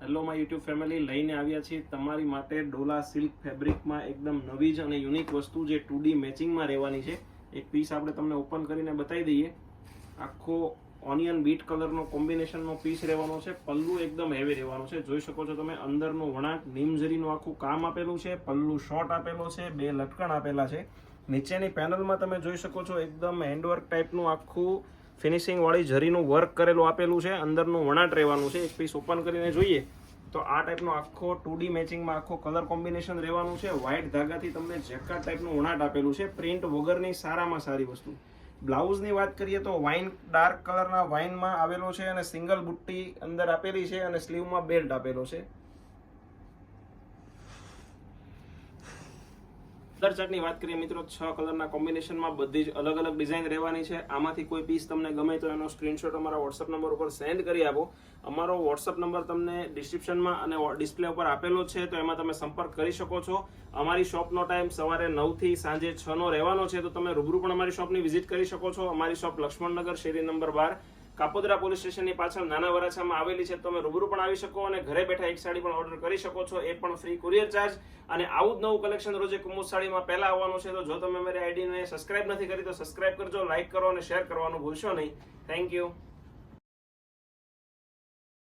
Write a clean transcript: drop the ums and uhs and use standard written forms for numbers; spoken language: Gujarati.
હેલો માય યુટ્યુબ ફેમિલી, લઈને આવ્યા છીએ તમારી માટે ડોલા સિલ્ક ફેબ્રિકમાં એકદમ નવી જ અને યુનિક વસ્તુ જે 2D મેચિંગમાં રહેવાની છે. એક પીસ આપણે તમને ઓપન કરીને બતાવી દઈએ. આખો ઓનિયન બીટ કલરનો કોમ્બિનેશનનો પીસ રહેવાનો છે. પલ્લુ એકદમ હેવી રહેવાનો છે. જોઈ શકો છો તમે અંદરનું વણાટ નીમઝરીનું આખું કામ આપેલું છે. પલ્લુ શોર્ટ આપેલો છે, 2 લટકણ આપેલા છે. નીચેની પેનલમાં તમે જોઈ શકો છો એકદમ હેન્ડવર્ક ટાઈપનું આખું ફિનિશિંગ વાળી જરીનું વર્ક કરેલું આપેલું છે. અંદરનું વણાટ રહેવાનું છે. એક પીસ ઓપન કરીને જોઈએ તો આ ટાઈપનો આખો 2D મેચિંગમાં આખો કલર કોમ્બિનેશન રહેવાનું છે. વ્હાઇટ ધાગાથી તમને જેકાર્ડ ટાઈપનું વણાટ આપેલું છે. પ્રિન્ટ વગરની સારામાં સારી વસ્તુ. બ્લાઉઝની વાત કરીએ તો વાઇન ડાર્ક કલરના વાઇનમાં આવેલો છે અને સિંગલ બુટ્ટી અંદર આપેલી છે અને સ્લીવમાં બેલ્ટ આપેલો છે. કલર ચાર્ટની વાત કરીએ મિત્રો, 6 કલરના કોમ્બિનેશનમાં બધી જ અલગ અલગ ડિઝાઇન રહેવાની છે. આમાંથી કોઈ પીસ તમને ગમે તો એનો સ્ક્રીનશોટ અમારા વોટ્સઅપ નંબર ઉપર સેન્ડ કરી આપો. અમારો વોટ્સઅપ નંબર તમને ડિસ્ક્રિપ્શનમાં અને ડિસ્પ્લે ઉપર આપેલો છે, તો એમાં તમે સંપર્ક કરી શકો છો. અમારી શોપનો ટાઈમ સવારે 9 થી સાંજે 6 નો રહેવાનો છે, તો તમે રૂબરૂ પણ અમારી શોપની વિઝિટ કરી શકો છો. અમારી શોપ લક્ષ્મણનગર શેરી નંબર 12 કાપોદ્રા પોલીસ સ્ટેશનની પાછળ નાના વરાછામાં આવેલી છે. તમે રૂબરૂ પણ આવી શકો અને ઘરે બેઠા એક સાડી પણ ઓર્ડર કરી શકો છો, એ પણ ફ્રી કુરિયર ચાર્જ. અને આવું જ નવું કલેક્શન રોજે કુમુદ સાડીમાં પહેલા આવવાનું છે. તો જો તમે મારી આઈડીને સબસ્ક્રાઇબ નથી કરી તો સબસ્ક્રાઇબ કરજો, લાઈક કરો અને શેર કરવાનું ભૂલશો નહીં. Thank you.